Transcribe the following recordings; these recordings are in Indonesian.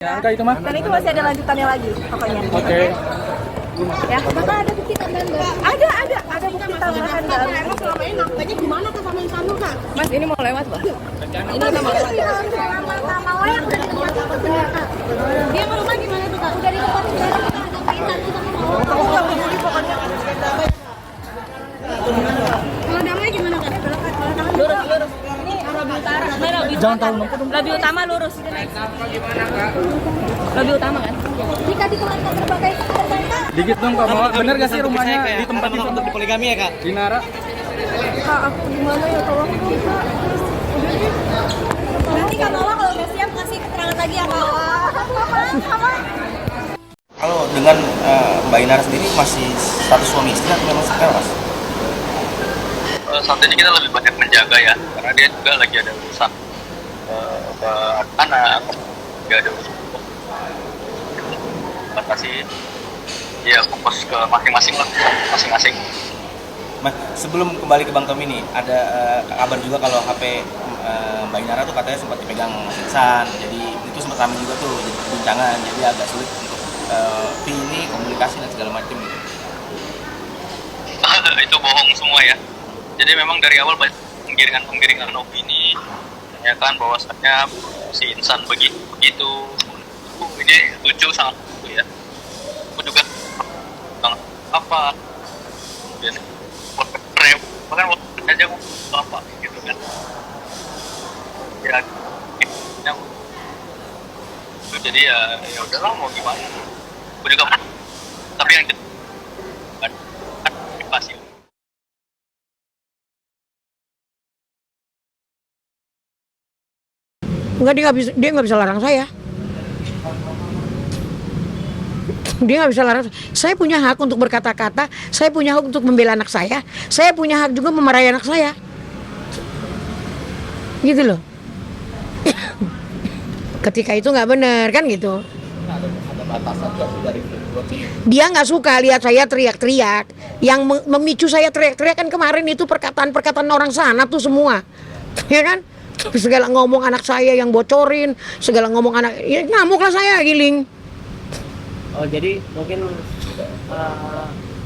Angka itu mah? Dan itu masih ada lanjutannya lagi pokoknya. Oke. Ya, apakah ada bukti tambahan nggak? Ada bukti tambahan nggak? Emang selama ini nampaknya gimana Kak sama Insanul Kak? Mas, ini mau lewat, Pak. Ini udah mau lewat. Sama yang udah di tempat benar Kak. Dia mau rumah gimana tuh Kak? Udah di tempat benar Kak. Pokoknya. Kalau damai gimana Kak? Lurus. Ini Rabi Utara. Jangan tahu Rabi Utama lurus. Rabi Utama kan? Jika dikeluarkan berbagai tersangka. dikit dong Kak, mau bener gak sih rumahnya di tempat itu? Untuk di poligami ya Kak? Di Nara? Kak, aku gimana ya? Tolong dong, Kak. Nanti Kak Mawar kalau udah siap kasih keterangan lagi ya Kak. Kalau dengan Mbak Inara sendiri masih status suami istri atau memang tewas? Saat ini kita lebih banyak menjaga ya, karena dia juga lagi ada urusan ke anak, dia ada urusan batasi, ya fokus ke masing-masing lah, masing-masing. Nah, sebelum kembali ke Bang Tommy nih, ada kabar juga kalau HP Mbak Inara tuh katanya sempat dipegang Mas Iksan, jadi itu sempat ramai juga tuh jadi perbincangan, jadi agak sulit untuk ini komunikasi dan segala macam gitu. Itu bohong semua ya. Jadi memang dari awal banyak penggiringan opini, menyatakan bahwasannya si Insan begitu. Ini lucu sangat lucu ya. Aku juga apa? Bahkan waktu aja aku apa gitu kan. Ya, jadi ya udahlah mau gimana. Aku juga tapi yang pasti. Enggak, dia nggak bisa larang saya. Dia nggak bisa larang. Saya punya hak untuk berkata-kata, saya punya hak untuk membela anak saya punya hak juga memarahi anak saya. Gitu loh. Ketika itu nggak benar kan gitu. Dia nggak suka lihat saya teriak-teriak. Yang memicu saya teriak-teriak kan kemarin itu perkataan-perkataan orang sana tuh semua, ya kan? Segala ngomong anak saya yang bocorin, segala ngomong anak, ya ngamuk lah saya giling. Oh jadi mungkin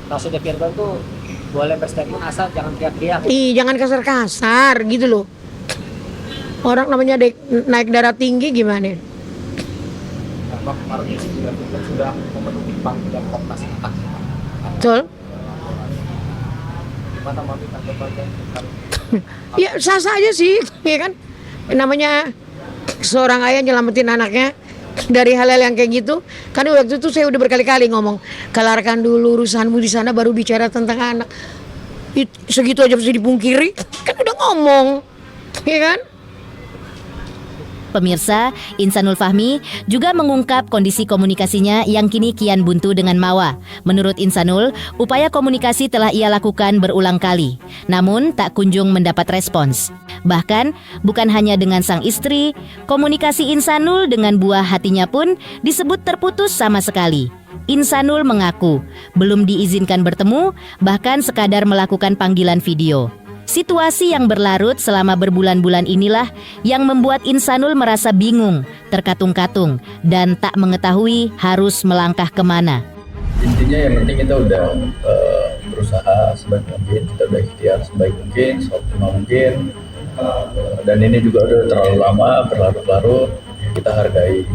Pak Firman tuh boleh berstatement asal jangan teriak-teriak. Jangan kasar-kasar gitu loh. Orang namanya naik darah tinggi gimana? Kemarin sudah memenuhi panggilan Komnas HAM. Betul? Gimana mami tanggapannya? Ya sah-sah aja sih, ya kan? Namanya seorang ayah nyelamatin anaknya dari hal-hal yang kayak gitu. Kan waktu itu saya udah berkali-kali ngomong, kelarkan dulu urusanmu di sana baru bicara tentang anak. Segitu aja bisa dipungkiri, kan udah ngomong, ya kan? Pemirsa, Insanul Fahmi juga mengungkap kondisi komunikasinya yang kini kian buntu dengan Mawa. Menurut Insanul, upaya komunikasi telah ia lakukan berulang kali, namun tak kunjung mendapat respons. Bahkan, bukan hanya dengan sang istri, komunikasi Insanul dengan buah hatinya pun disebut terputus sama sekali. Insanul mengaku belum diizinkan bertemu, bahkan sekadar melakukan panggilan video. Situasi yang berlarut selama berbulan-bulan inilah yang membuat Insanul merasa bingung, terkatung-katung, dan tak mengetahui harus melangkah kemana. Intinya yang penting kita udah berusaha sebaik mungkin, kita udah ikhtiar sebaik mungkin, seoptimal mungkin, dan ini juga udah terlalu lama, berlarut-larut. Kita hargai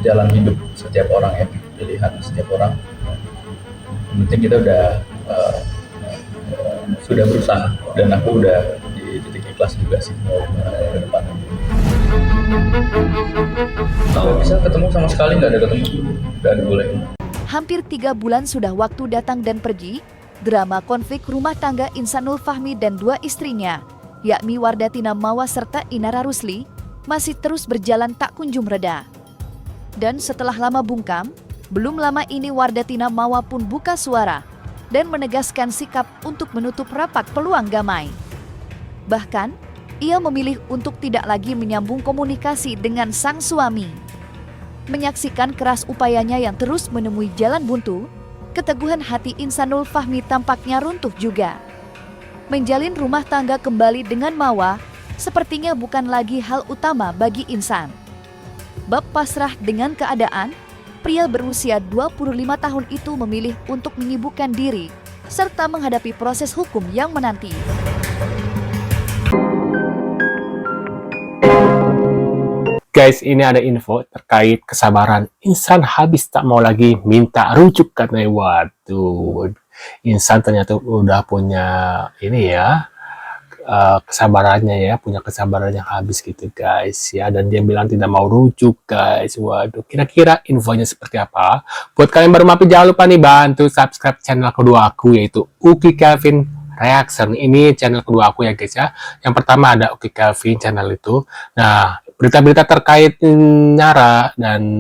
jalan hidup setiap orang ya, pilihan setiap orang. Yang penting kita udah sudah berusaha, dan aku udah di titik ikhlas juga sih mau ke depan. Nggak bisa ketemu sama sekali, nggak ada ketemu, nggak boleh. Hampir 3 bulan sudah waktu datang dan pergi, drama konflik rumah tangga Insanul Fahmi dan 2 istrinya, yakni Wardatina Mawa serta Inara Rusli, masih terus berjalan tak kunjung reda. Dan setelah lama bungkam, belum lama ini Wardatina Mawa pun buka suara dan menegaskan sikap untuk menutup rapat peluang damai. Bahkan, ia memilih untuk tidak lagi menyambung komunikasi dengan sang suami. Menyaksikan keras upayanya yang terus menemui jalan buntu, keteguhan hati Insanul Fahmi tampaknya runtuh juga. Menjalin rumah tangga kembali dengan Mawa sepertinya bukan lagi hal utama bagi Insan. Bab pasrah dengan keadaan, pria berusia 25 tahun itu memilih untuk menyibukkan diri serta menghadapi proses hukum yang menanti. Guys, ini ada info terkait kesabaran. Insan habis tak mau lagi minta rujuk katanya. Waduh, Insan ternyata udah punya ini ya, kesabarannya ya, punya kesabaran yang habis gitu guys ya. Dan dia bilang tidak mau rujuk guys. Waduh, kira-kira infonya seperti apa? Buat kalian baru mampir, jangan lupa nih bantu subscribe channel kedua aku, yaitu Uki Kelvin Reaction. Ini channel kedua aku ya guys ya. Yang pertama ada Uki Kelvin channel itu. Nah, berita-berita terkait Nara dan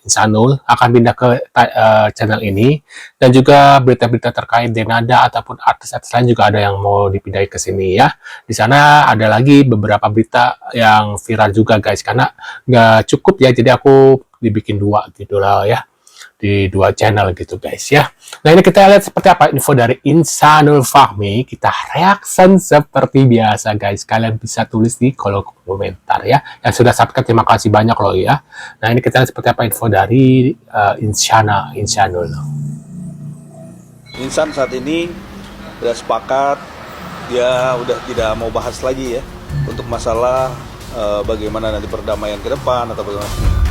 Insanul akan pindah ke channel ini, dan juga berita-berita terkait Denada ataupun artis-artis lain juga ada yang mau dipindahin ke sini ya. Di sana ada lagi beberapa berita yang viral juga guys, karena nggak cukup ya, jadi aku dibikin dua gitu lah ya, di dua channel gitu guys ya. Nah, ini kita lihat seperti apa info dari Insanul Fahmi. Kita reaction seperti biasa guys. Kalian bisa tulis di kolom komentar ya. Yang sudah subscribe terima kasih banyak loh ya. Nah, ini kita lihat seperti apa info dari Insanul. Insan saat ini sudah sepakat, dia udah tidak mau bahas lagi ya untuk masalah bagaimana nanti perdamaian ke depan atau bagaimana.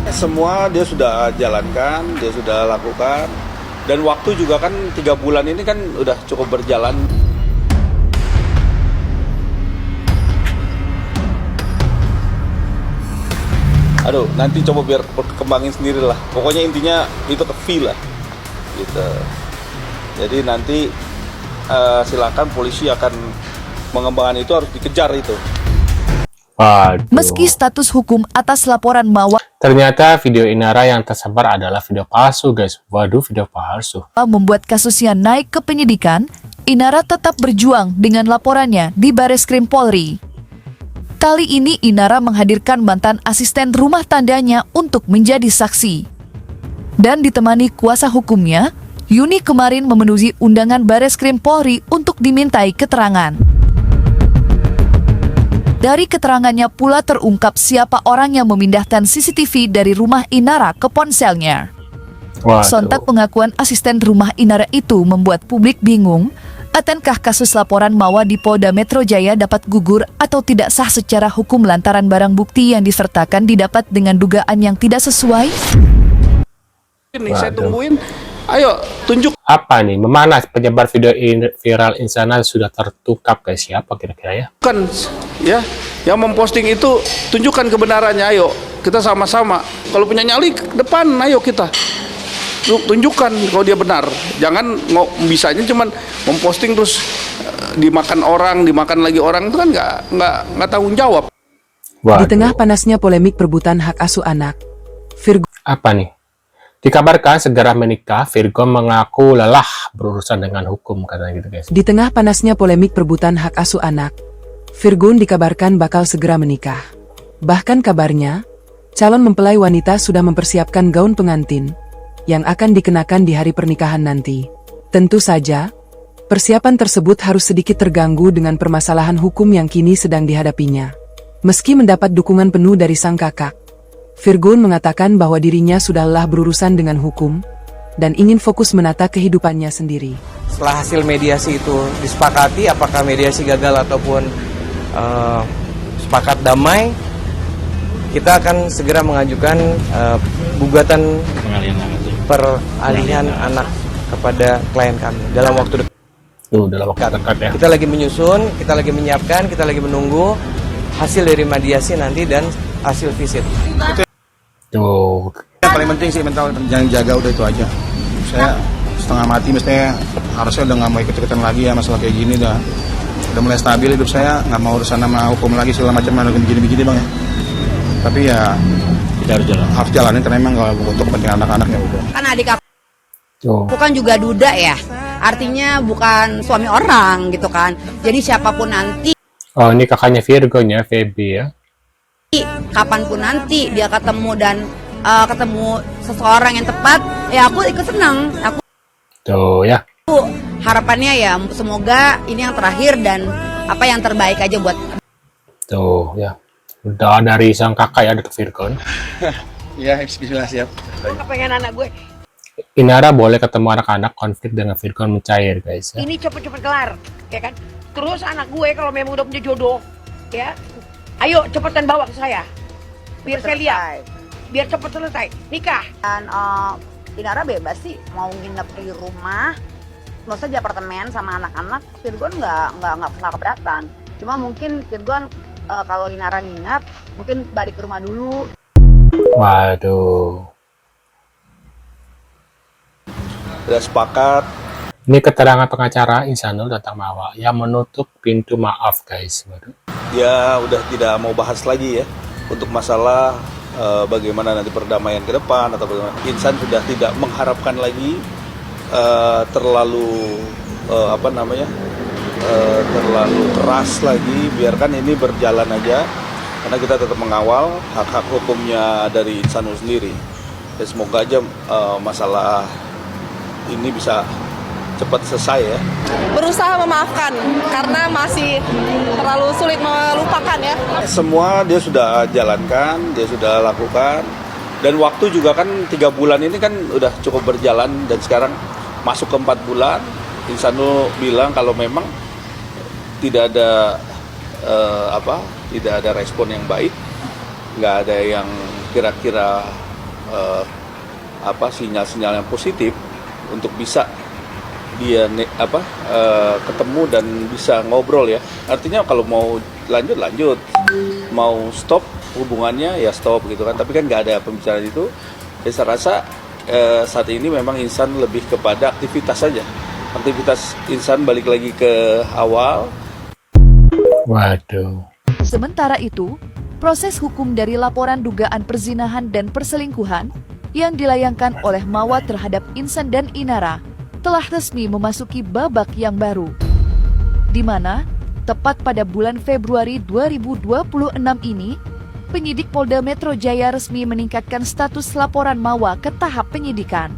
Semua dia sudah jalankan, dia sudah lakukan, dan waktu juga kan 3 bulan ini kan udah cukup berjalan. Aduh, nanti coba biar kembangin sendiri lah. Pokoknya intinya itu ke feel lah, gitu. Jadi nanti silakan polisi akan mengembangkan itu, harus dikejar itu. Waduh. Meski status hukum atas laporan Mawa Ternyata video Inara yang tersebar adalah video palsu guys. Waduh, video palsu. Membuat kasusnya naik ke penyidikan, Inara tetap berjuang dengan laporannya di Bareskrim Polri. Kali ini Inara menghadirkan mantan asisten rumah tangganya untuk menjadi saksi. Dan ditemani kuasa hukumnya, Yuni kemarin memenuhi undangan Bareskrim Polri untuk dimintai keterangan. Dari keterangannya pula terungkap siapa orang yang memindahkan CCTV dari rumah Inara ke ponselnya. Waduh. Sontak pengakuan asisten rumah Inara itu membuat publik bingung. Akankah kasus laporan Mawa di Polda Metro Jaya dapat gugur atau tidak sah secara hukum lantaran barang bukti yang disertakan didapat dengan dugaan yang tidak sesuai? Ini saya tungguin, ayo tunjuk. Apa nih, memanas penyebar video viral Insanul sudah tertangkap guys. Siapa kira-kira ya? Kan ya, yang memposting itu tunjukkan kebenarannya, ayo kita sama-sama. Kalau punya nyali depan, ayo kita tunjukkan kalau dia benar. Jangan bisanya cuman memposting terus dimakan orang, dimakan lagi orang, itu kan nggak tanggung jawab. Waduh. Di tengah panasnya polemik perebutan hak asuh anak, Virgo apa nih? Dikabarkan segera menikah, Virgo mengaku lelah berurusan dengan hukum, katanya gitu guys. Di tengah panasnya polemik perebutan hak asuh anak, Virgun dikabarkan bakal segera menikah. Bahkan kabarnya, calon mempelai wanita sudah mempersiapkan gaun pengantin yang akan dikenakan di hari pernikahan nanti. Tentu saja, persiapan tersebut harus sedikit terganggu dengan permasalahan hukum yang kini sedang dihadapinya. Meski mendapat dukungan penuh dari sang kakak, Virgun mengatakan bahwa dirinya sudah lelah berurusan dengan hukum dan ingin fokus menata kehidupannya sendiri. Setelah hasil mediasi itu disepakati, apakah mediasi gagal ataupun sepakat damai, kita akan segera mengajukan gugatan peralihan anak kepada klien kami dalam waktu dekat. Dalam waktu dekat ya. Kita lagi menyusun, kita lagi menyiapkan, kita lagi menunggu hasil dari mediasi nanti dan hasil visit. Tuh. Yang paling penting sih mental, jangan jaga, udah itu aja. Saya setengah mati, mestinya harusnya udah nggak mau ikut-ikutan lagi ya masalah kayak gini, udah mulai stabil hidup saya, nggak mau urusan sama hukum lagi segala macam, begini-begini bang ya. Tapi ya kita harus jalanin karena memang kalau untuk kepentingan anak-anak ya udah. Kan adik aku kan juga duda ya, artinya bukan suami orang gitu kan. Jadi siapapun nanti. Oh, ini kakaknya Virgo nya, Feby ya. Kapanpun nanti dia ketemu dan ketemu seseorang yang tepat, ya aku ikut senang. Aku tuh ya. harapannya ya semoga ini yang terakhir dan apa yang terbaik aja buat. Tuh ya, udah dari sang kakak ya, Dr. Virgon. Ya, bismillah, siap. Gue kepengen anak gue. Inara boleh ketemu anak-anak, konflik dengan Virgon mencair guys ya. Ini cepet-cepet kelar, ya kan? Terus anak gue kalau memang udah punya jodoh, ya, ayo cepetan bawa ke saya, biar saya lihat, biar cepet selesai nikah. Dan Inara bebas sih mau nginep di rumah, nggak usah di apartemen sama anak-anak. Virgon nggak keberatan. Cuma mungkin Virgon kalau Inara nginep, mungkin balik ke rumah dulu. Waduh. Sudah sepakat. Ini keterangan pengacara Insanul tentang Mawa yang menutup pintu maaf guys. Waduh. Dia udah tidak mau bahas lagi ya untuk masalah bagaimana nanti perdamaian ke depan atau bagaimana. Insan sudah tidak mengharapkan lagi terlalu terlalu keras lagi. Biarkan ini berjalan aja karena kita tetap mengawal hak-hak hukumnya dari Insanul sendiri. Ya, semoga aja masalah ini bisa cepat selesai ya. Berusaha memaafkan karena masih terlalu sulit melupakan ya. Semua dia sudah jalankan, dia sudah lakukan, dan waktu juga kan 3 bulan ini kan udah cukup berjalan dan sekarang masuk ke 4 bulan. Insanul bilang kalau memang tidak ada tidak ada respon yang baik, nggak ada yang kira-kira sinyal-sinyal yang positif untuk bisa dia ketemu dan bisa ngobrol ya. Artinya kalau mau lanjut, mau stop hubungannya ya stop gitu kan. Tapi kan nggak ada pembicaraan itu. Ya, saya rasa saat ini memang Insan lebih kepada aktivitas saja. Aktivitas Insan balik lagi ke awal. Waduh. Sementara itu, proses hukum dari laporan dugaan perzinahan dan perselingkuhan yang dilayangkan oleh Mawa terhadap Insan dan Inara telah resmi memasuki babak yang baru, di mana tepat pada bulan Februari 2026 ini, penyidik Polda Metro Jaya resmi meningkatkan status laporan Mawa ke tahap penyidikan.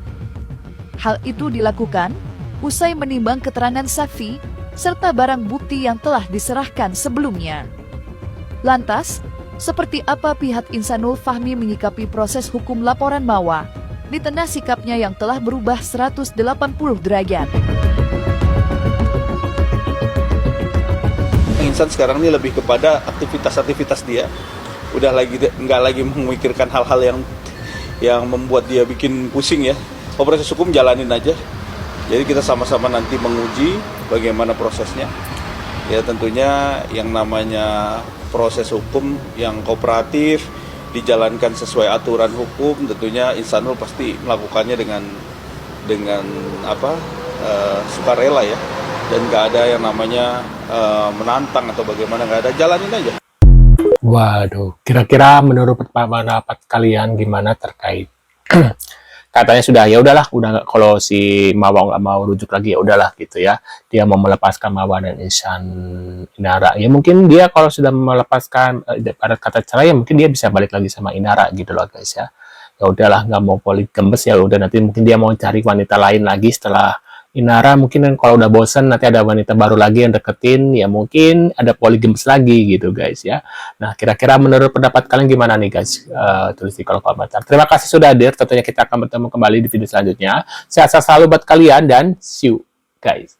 Hal itu dilakukan usai menimbang keterangan saksi serta barang bukti yang telah diserahkan sebelumnya. Lantas, seperti apa pihak Insanul Fahmi menyikapi proses hukum laporan Mawa di tengah sikapnya yang telah berubah 180 derajat? Insan sekarang ini lebih kepada aktivitas-aktivitas dia. Udah nggak lagi memikirkan hal-hal yang membuat dia bikin pusing ya. Proses hukum jalanin aja. Jadi kita sama-sama nanti menguji bagaimana prosesnya. Ya tentunya yang namanya proses hukum yang kooperatif, dijalankan sesuai aturan hukum, tentunya Insanul pasti melakukannya dengan sukarela ya, dan nggak ada yang namanya menantang atau bagaimana, nggak ada, jalanin aja. Waduh, kira-kira menurut pendapat kalian gimana terkait katanya sudah ya udahlah, udah kalau si Mawa nggak mau rujuk lagi ya udahlah gitu ya, dia mau melepaskan Mawa dan Inara ya, mungkin dia kalau sudah melepaskan pada kata cerai ya mungkin dia bisa balik lagi sama Inara gitu loh guys ya. Ya udahlah, nggak mau poligames ya udah, nanti mungkin dia mau cari wanita lain lagi setelah Inara, mungkin kalau udah bosan nanti ada wanita baru lagi yang deketin, ya mungkin ada poligames lagi gitu guys ya. Nah kira-kira menurut pendapat kalian gimana nih guys? Tulis di kolom komentar. Terima kasih sudah hadir, tentunya kita akan bertemu kembali di video selanjutnya. Sehat selalu buat kalian dan see you guys.